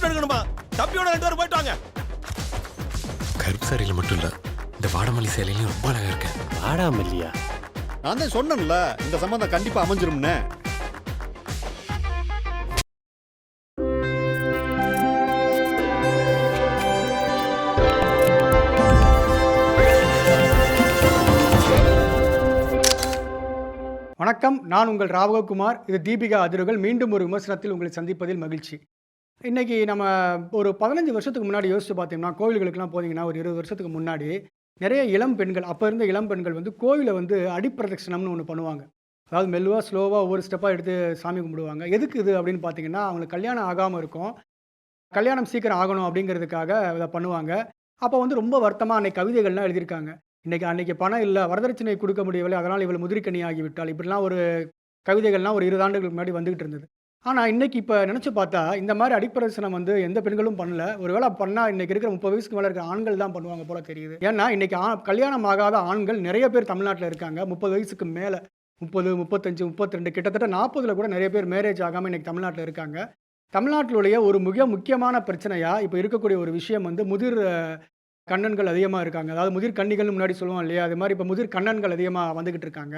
Rest எடுக்கணுமா? தம்பியோட 2 பேரும் போயிட்டு வாங்க. கருப்பு சாரியில மட்டும் இல்ல, இந்த வாடமல்லி சேலையிலும் ரொம்ப அழகா இருக்கேன். வாடாமல்லியா? நான் தான் சொன்னேன்ல இந்த சம்பந்தம் கண்டிப்பா அமைஞ்சிரும்னு. வணக்கம், நான் உங்கள் ராகவகுமார். இது தீபிகா அதிர்வுகள். மீண்டும் ஒரு விமர்சனத்தில் உங்களை சந்திப்பதில் மகிழ்ச்சி. இன்றைக்கி நம்ம ஒரு 15 வருஷத்துக்கு முன்னாடி யோசித்து பார்த்தீங்கன்னா, கோவில்களுக்கெல்லாம் போனீங்கன்னா ஒரு 20 வருஷத்துக்கு முன்னாடி நிறைய இளம் பெண்கள், அப்போ இருந்த இளம் பெண்கள் வந்து கோவிலை வந்து அடிப்பிரதட்சணம்னு ஒன்று பண்ணுவாங்க. அதாவது மெல்லுவாக ஸ்லோவாக ஒவ்வொரு ஸ்டெப்பாக எடுத்து சாமி கும்பிடுவாங்க. எதுக்கு இது அப்படின்னு பார்த்தீங்கன்னா, அவங்களுக்கு கல்யாணம் ஆகாமல் இருக்கும், கல்யாணம் சீக்கிரம் ஆகணும் அப்படிங்கிறதுக்காக இதை பண்ணுவாங்க. அப்போ வந்து ரொம்ப வருத்தமாக அன்றைக்கி கவிதைகள்லாம் எழுதியிருக்காங்க. அன்னைக்கு பணம் இல்லை, வரதட்சணை கொடுக்க முடியவில்லை, அதனால் இவள் முதிர்கனி ஆகிவிட்டாள், இப்படிலாம் ஒரு கவிதைகள்லாம் ஒரு 20 ஆண்டுகளுக்கு முன்னாடி வந்துகிட்டு இருந்தது. ஆனால் இன்றைக்கி இப்போ நினச்சி பார்த்தா இந்த மாதிரி அடிப்பிரதட்சணம் வந்து எந்த பெண்களும் பண்ணல. ஒருவேளை பண்ணால் இன்றைக்கி இருக்கிற 30 வயசுக்கு மேலே இருக்கிற ஆண்கள் தான் பண்ணுவாங்க போல தெரியுது. ஏன்னா இன்றைக்கி கல்யாணம் ஆகாத ஆண்கள் நிறைய பேர் தமிழ்நாட்டில் இருக்காங்க. 30 வயசுக்கு மேலே 30, 35, 32, கிட்டத்தட்ட 40 கூட நிறைய பேர் மேரேஜ் ஆகாமல் இன்றைக்கி தமிழ்நாட்டில் இருக்காங்க. தமிழ்நாட்டிலுடைய ஒரு முக்கியமான பிரச்சனையாக இப்போ இருக்கக்கூடிய ஒரு விஷயம் வந்து முதிர் கண்ணன்கள் அதிகமாக இருக்காங்க. அதாவது முதிர் கன்னிகள்னு முன்னாடி சொல்லுவோம் இல்லையா, அது மாதிரி இப்போ முதிர் கண்ணன்கள் அதிகமாக வந்துக்கிட்டு இருக்காங்க.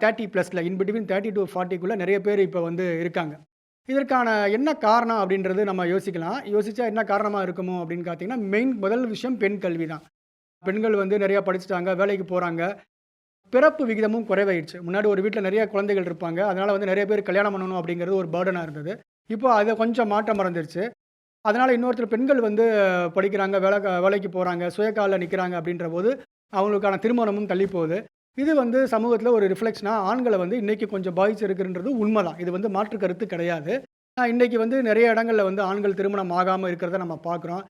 30+, இன் பிட்வீன் 30 to 40க்குள்ளே நிறைய பேர் இப்போ வந்து இருக்காங்க. இதற்கான என்ன காரணம் அப்படின்றது நம்ம யோசிக்கலாம். யோசித்தா என்ன காரணமாக இருக்குமோ அப்படின்னு பார்த்தீங்கன்னா, முதல் விஷயம் பெண் கல்வி தான். பெண்கள் வந்து நிறையா படிச்சுட்டாங்க, வேலைக்கு போகிறாங்க, பிறப்பு விகிதமும் குறைவாயிடுச்சு. முன்னாடி ஒரு வீட்டில் நிறைய குழந்தைகள் இருப்பாங்க, அதனால் வந்து நிறைய பேர் கல்யாணம் பண்ணணும் அப்படிங்கிறது ஒரு பேர்டனாக இருந்தது. இப்போ அதை கொஞ்சம் மாற்றம் அடைஞ்சிருச்சு. அதனால் இன்னொருத்தர் பெண்கள் வந்து படிக்கிறாங்க, வேலைக்கு போகிறாங்க, சுயக்காலில் நிற்கிறாங்க அப்படின்ற போது அவங்களுக்கான திருமணமும் தள்ளி போகுது. இது வந்து சமூகத்தில் ஒரு ரிஃப்ளெக்ஷனாக ஆண்களை வந்து இன்றைக்கி கொஞ்சம் பாதிச்சிருக்குன்றது உண்மை தான். இது வந்து மாற்று கருத்து கிடையாது. இன்றைக்கி வந்து நிறைய இடங்களில் வந்து ஆண்கள் திருமணம் ஆகாமல் இருக்கிறத நம்ம பார்க்குறோம்.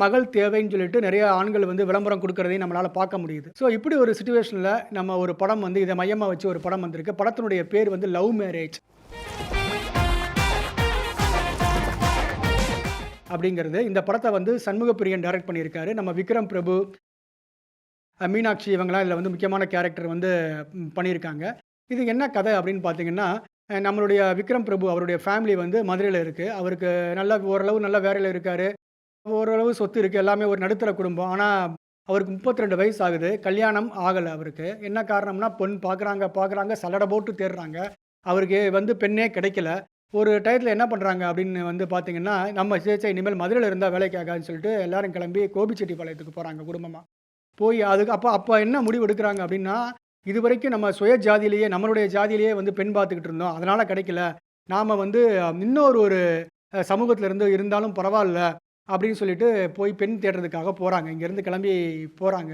மகள் தேவைன்னு சொல்லிட்டு நிறைய ஆண்கள் வந்து விளம்பரம் கொடுக்குறதையும் நம்மளால் பார்க்க முடியுது. ஸோ இப்படி ஒரு சுச்சுவேஷனில் நம்ம ஒரு படம் வந்து இதை மையமாக வச்சு ஒரு படம் வந்திருக்கு. படத்தினுடைய பேர் வந்து லவ் மேரேஜ் அப்படிங்கிறது. இந்த படத்தை வந்து சண்முகப்பிரியன் டைரக்ட் பண்ணியிருக்காரு. நம்ம விக்ரம் பிரபு, மீனாட்சி இவங்களாம் இதில் வந்து முக்கியமான கேரக்டர் வந்து பண்ணியிருக்காங்க. இது என்ன கதை அப்படின்னு பார்த்தீங்கன்னா, நம்மளுடைய விக்ரம் பிரபு அவருடைய ஃபேமிலி வந்து மதுரையில் இருக்குது. அவருக்கு ஓரளவு நல்ல வேலையில் இருக்கார், ஓரளவு சொத்து இருக்குது, எல்லாமே ஒரு நடுத்தர குடும்பம். ஆனால் அவருக்கு 32 வயசு ஆகுது, கல்யாணம் ஆகலை. அவருக்கு என்ன காரணம்னா, பொண்ணு பார்க்குறாங்க, சல்லடை போட்டு தேடுறாங்க, அவருக்கு வந்து பெண்ணே கிடைக்கல. ஒரு டயத்தில் என்ன பண்ணுறாங்க அப்படின்னு வந்து பார்த்தீங்கன்னா, நம்ம சேச்சை இனிமேல் மதுரையில் இருந்தால் வேலைக்கு ஆகாதுன்னு சொல்லிட்டு எல்லாரும் கிளம்பி கோபிச்செட்டிப்பாளையத்துக்கு போகிறாங்க குடும்பமாக. போய் அதுக்கு அப்போ என்ன முடிவு எடுக்கிறாங்க அப்படின்னா, இது வரைக்கும் நம்ம நம்மளுடைய ஜாதியிலேயே வந்து பெண் பார்த்துக்கிட்டு இருந்தோம், அதனால் கிடைக்கல, நாம் வந்து இன்னொரு சமூகத்தில் இருந்தாலும் பரவாயில்ல அப்படின்னு சொல்லிட்டு போய் பெண் தேடுறதுக்காக போகிறாங்க. இங்கேருந்து கிளம்பி போகிறாங்க,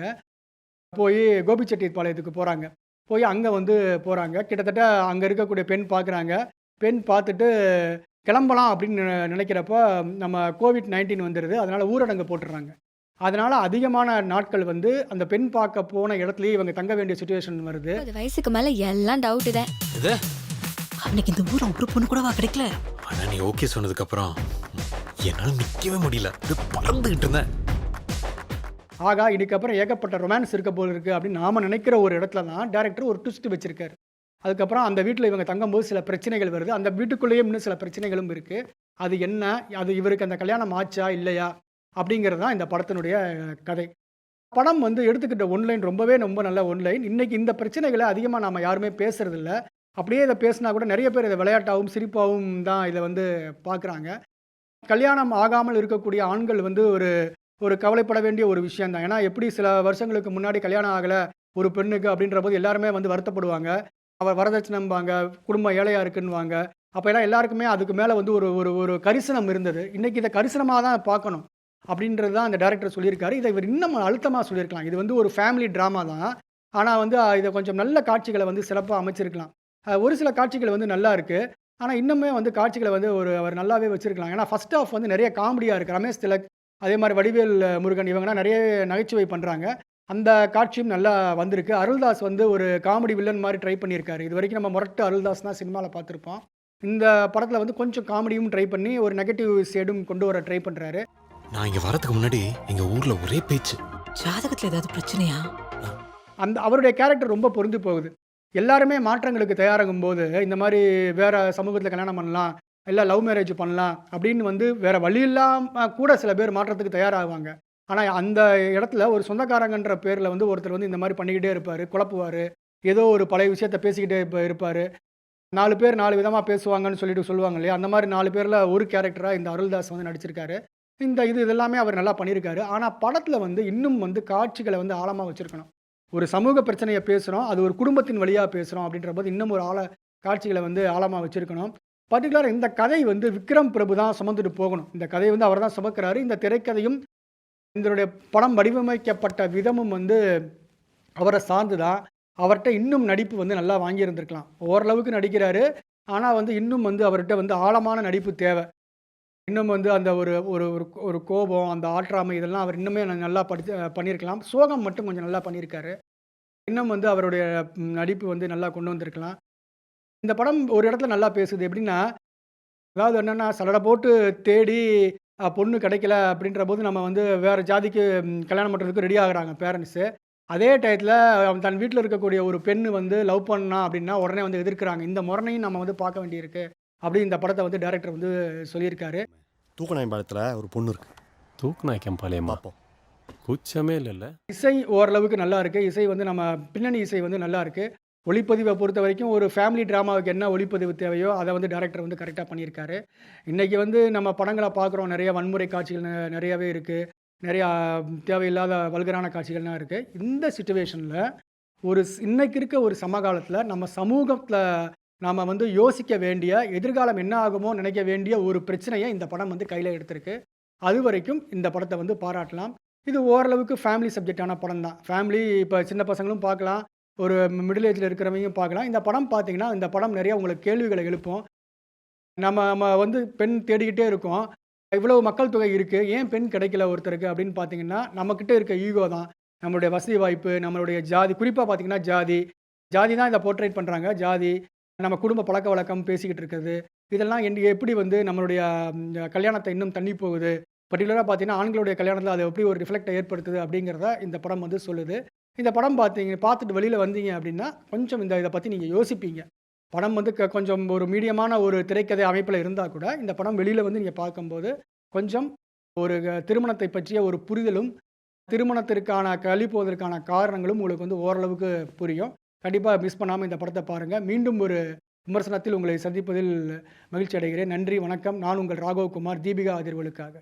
போய் கோபிச்செட்டிப்பாளையத்துக்கு போகிறாங்க. போய் அங்கே வந்து போகிறாங்க. கிட்டத்தட்ட அங்கே இருக்கக்கூடிய பெண் பார்க்குறாங்க. பெண் பார்த்துட்டு கிளம்பலாம் அப்படின்னு நினைக்கிறப்ப நம்ம COVID-19 வந்துடுது. அதனால் ஊரடங்கு போட்டுடுறாங்க. அதனால் அதிகமான நாட்கள் வந்து அந்த பெண் பார்க்க போன இடத்துலயே இவங்க தங்க வேண்டிய சுச்சுவேஷன் வருது. 30 வயசுக்கு மேலே எல்லாம் டவுட் தான். இது அன்னைக்கு இந்த ஊரை ஒரு பொண்ணு கூடவா கிடைக்கல? ஆனால் நீ ஓகே சொன்னதுக்கப்புறம் என்னால் நிற்கவே முடியல, பறந்துக்கிட்டு இருந்தேன். ஆகா, இதுக்கப்புறம் ஏகப்பட்ட ரொமான்ஸ் இருக்க போல் இருக்குது அப்படின்னு நாம் நினைக்கிற ஒரு இடத்துல தான் டேரக்டர் ஒரு ட்விஸ்ட் வச்சுருக்காரு. அதுக்கப்புறம் அந்த வீட்டில் இவங்க தங்கும்போது சில பிரச்சனைகள் வருது. அந்த வீட்டுக்குள்ளேயே இன்னும் சில பிரச்சனைகளும் இருக்குது. அது என்ன, அது இவருக்கு அந்த கல்யாணம் ஆச்சா இல்லையா அப்படிங்கிறது தான் இந்த படத்தினுடைய கதை. படம் வந்து எடுத்துக்கிட்ட ஒன்லைன் ரொம்ப நல்ல ஒன்லைன். இன்றைக்கி இந்த பிரச்சனைகளை அதிகமாக நாம் யாருமே பேசுகிறதில்ல. அப்படியே இதை பேசினா கூட நிறைய பேர் இதை விளையாட்டாகவும் சிரிப்பாகவும் தான் இதை வந்து பார்க்குறாங்க. கல்யாணம் ஆகாமல் இருக்கக்கூடிய ஆண்கள் வந்து ஒரு கவலைப்பட வேண்டிய ஒரு விஷயம் தான். ஏன்னா எப்படி சில வருஷங்களுக்கு முன்னாடி கல்யாணம் ஆகலை ஒரு பெண்ணுக்கு அப்படின்ற போது எல்லாருமே வந்து வருத்தப்படுவாங்க, அவர் வரதட்சணைம்பாங்க, குடும்பம் ஏழையாக இருக்குன்னுவாங்க. அப்போ எல்லாம் எல்லாருக்குமே அதுக்கு மேலே வந்து ஒரு கரிசனம் இருந்தது. இன்றைக்கி இதை கரிசனமாக தான் பார்க்கணும் அப்படின்றது தான் அந்த டைரக்டர் சொல்லியிருக்காரு. இதை இவர் இன்னும் அழுத்தமாக சொல்லியிருக்கலாம். இது வந்து ஒரு ஃபேமிலி ட்ராமா தான். ஆனால் வந்து இதை கொஞ்சம் நல்ல காட்சிகளை வந்து சிறப்பாக அமைச்சிருக்கலாம். ஒரு சில காட்சிகள் வந்து நல்லா இருக்குது. ஆனால் இன்னுமே வந்து காட்சிகளை வந்து அவர் நல்லாவே வச்சுருக்கலாம். ஏன்னா ஃபர்ஸ்ட் ஆஃப் வந்து நிறைய காமெடியாக இருக்குது. ரமேஷ் திலக், அதே மாதிரி வடிவேல் முருகன் இவங்கலாம் நிறைய நகைச்சுவை பண்ணுறாங்க. அந்த காட்சியும் நல்லா வந்திருக்கு. அருள்தாஸ் வந்து ஒரு காமெடி வில்லன் மாதிரி ட்ரை பண்ணியிருக்காரு. இது வரைக்கும் நம்ம முரட்டு அருள்தாஸ் தான் சினிமாவில் பார்த்துருப்போம். இந்த படத்தில் வந்து கொஞ்சம் காமெடியும் ட்ரை பண்ணி ஒரு நெகட்டிவ் ஷேடும் கொண்டு வர ட்ரை பண்ணுறாரு. நான் இங்கே வரதுக்கு முன்னாடி எங்கள் ஊரில் ஒரே பேச்சு, ஜாதகத்தில் ஏதாவது பிரச்சனையா? அவருடைய கேரக்டர் ரொம்ப பொருந்து போகுது. எல்லாருமே மாற்றங்களுக்கு தயாராகும் போது இந்த மாதிரி வேறு சமூகத்தில் கல்யாணம் பண்ணலாம், இல்லை லவ் மேரேஜ் பண்ணலாம் அப்படின்னு வந்து வேற வழி இல்லாமல் கூட சில பேர் மாற்றத்துக்கு தயாராகுவாங்க. ஆனால் அந்த இடத்துல ஒரு சொந்தக்காரங்கன்ற பேரில் வந்து ஒருத்தர் வந்து இந்த மாதிரி பண்ணிக்கிட்டே இருப்பார், குழப்புவார், ஏதோ ஒரு பழைய விஷயத்த பேசிக்கிட்டே இருப்பார். 4 பேர் 4 விதமாக பேசுவாங்கன்னு சொல்லிட்டு சொல்லுவாங்க இல்லையா, அந்த மாதிரி 4 பேரில் ஒரு கேரக்டராக இந்த அருள்தாஸ் வந்து நடிச்சிருக்காரு. இதெல்லாமே அவர் நல்லா பண்ணியிருக்காரு. ஆனால் படத்தில் வந்து இன்னும் வந்து காட்சிகளை வந்து ஆழமாக வச்சுருக்கணும். ஒரு சமூக பிரச்சனையை பேசுகிறோம், அது ஒரு குடும்பத்தின் வழியாக பேசுகிறோம் அப்படின்ற போது இன்னும் ஒரு காட்சிகளை வந்து ஆழமாக வச்சுருக்கணும். பர்டிகுலராக இந்த கதை வந்து விக்ரம் பிரபு தான் சுமந்துட்டு போகணும். இந்த கதையை வந்து அவர் தான் சுமக்கிறாரு. இந்த திரைக்கதையும் இதனுடைய படம் வடிவமைக்கப்பட்ட விதமும் வந்து அவரை சார்ந்து தான். அவர்கிட்ட இன்னும் நடிப்பு வந்து நல்லா வாங்கியிருந்திருக்கலாம். ஓரளவுக்கு நடிக்கிறாரு. ஆனால் வந்து இன்னும் வந்து அவர்கிட்ட வந்து ஆழமான நடிப்பு தேவை. இன்னும் வந்து அந்த ஒரு ஒரு ஒரு ஒரு கோபம், அந்த ஆற்றாமை இதெல்லாம் அவர் இன்னுமே நல்லா பண்ணியிருக்கலாம். சோகம் மட்டும் கொஞ்சம் நல்லா பண்ணியிருக்காரு. இன்னும் வந்து அவருடைய நடிப்பு வந்து நல்லா கொண்டு வந்திருக்கலாம். இந்த படம் ஒரு இடத்துல நல்லா பேசுது. எப்படின்னா, அதாவது என்னென்னா சலடை போட்டு தேடி பொண்ணு கிடைக்கல அப்படின்ற போது நம்ம வந்து வேறு ஜாதிக்கு கல்யாணம் பண்ணுறதுக்கு ரெடி ஆகுறாங்க பேரண்ட்ஸு. அதே டயத்தில் அவன் தன் வீட்டில் இருக்கக்கூடிய ஒரு பெண்ணு வந்து லவ் பண்ணா அப்படின்னா உடனே வந்து எதிர்க்கிறாங்க. இந்த முரணையும் நம்ம வந்து பார்க்க வேண்டியிருக்கு அப்படின்னு இந்த படத்தை வந்து டைரக்டர் வந்து சொல்லியிருக்காரு. தூக்கநாயம் படத்தில் ஒரு பொண்ணு இருக்கு. தூக்குநாய்க்கம் பாளையமா? பார்ப்போம். கூச்சமே இல்லைல்ல. இசை ஓரளவுக்கு நல்லா இருக்குது. இசை வந்து நம்ம பின்னணி இசை வந்து நல்லா இருக்குது. ஒளிப்பதிவை பொறுத்த வரைக்கும் ஒரு ஃபேமிலி ட்ராமாவுக்கு என்ன ஒளிப்பதிவு தேவையோ அதை வந்து டைரக்டர் வந்து கரெக்டாக பண்ணியிருக்காரு. இன்றைக்கி வந்து நம்ம படங்களை பார்க்குறோம், நிறைய வன்முறை காட்சிகள் நிறையாவே இருக்குது, நிறையா தேவையில்லாத வல்கரான காட்சிகள்லாம் இருக்குது. இந்த சிச்சுவேஷனில் இன்னைக்கு இருக்க ஒரு சமகாலத்தில் நம்ம சமூகத்தில் நாம் வந்து யோசிக்க வேண்டிய, எதிர்காலம் என்ன ஆகுமோ நினைக்க வேண்டிய ஒரு பிரச்சனையை இந்த படம் வந்து கையில் எடுத்திருக்கு. அது வரைக்கும் இந்த படத்தை வந்து பாராட்டலாம். இது ஓரளவுக்கு ஃபேமிலி சப்ஜெக்டான படம் தான். ஃபேமிலி இப்போ சின்ன பசங்களும் பார்க்கலாம், ஒரு மிடில் ஏஜில் இருக்கிறவங்களும் பார்க்கலாம். இந்த படம் பார்த்தீங்கன்னா, இந்த படம் நிறைய உங்களுக்கு கேள்விகளை எழுப்பும். நம்ம வந்து பெண் தேடிக்கிட்டே இருக்கோம். இவ்வளவு மக்கள் தொகை இருக்குது, ஏன் பெண் கிடைக்கல ஒருத்தருக்கு அப்படின்னு பார்த்தீங்கன்னா, நம்மக்கிட்ட இருக்க ஈகோ தான். நம்மளுடைய வசதி வாய்ப்பு, நம்மளுடைய ஜாதி, குறிப்பாக பார்த்தீங்கன்னா ஜாதி தான் இதை போர்ட்ரேட் பண்ணுறாங்க. ஜாதி, நம்ம குடும்ப பழக்க வழக்கம் பேசிக்கிட்டு இருக்கிறது, இதெல்லாம் எப்படி வந்து நம்மளுடைய கல்யாணத்தை இன்னும் தண்ணி போகுது. பர்டிகுலராக பார்த்தீங்கன்னா, ஆண்களுடைய கல்யாணத்தில் அது எப்படி ஒரு ரிஃப்ளெக்டை ஏற்படுத்துது அப்படிங்கிறத இந்த படம் வந்து சொல்லுது. இந்த படம் பார்த்துட்டு வெளியில் வந்தீங்க அப்படின்னா கொஞ்சம் இதை பற்றி நீங்கள் யோசிப்பீங்க. படம் வந்து கொஞ்சம் ஒரு மீடியமான ஒரு திரைக்கதை அமைப்பில் இருந்தால் கூட இந்த படம் வெளியில் வந்து நீங்கள் பார்க்கும்போது கொஞ்சம் ஒரு திருமணத்தை பற்றிய ஒரு புரிதலும், திருமணத்திற்கான போவதற்கான காரணங்களும் உங்களுக்கு வந்து ஓரளவுக்கு புரியும். கண்டிப்பாக மிஸ் பண்ணாமல் இந்த படத்தை பாருங்கள். மீண்டும் ஒரு விமர்சனத்தில் உங்களை சந்திப்பதில் மகிழ்ச்சி அடைகிறேன். நன்றி, வணக்கம். நான் உங்கள் ராகவ் குமார், தீபிகா அதிர்வலுக்காக.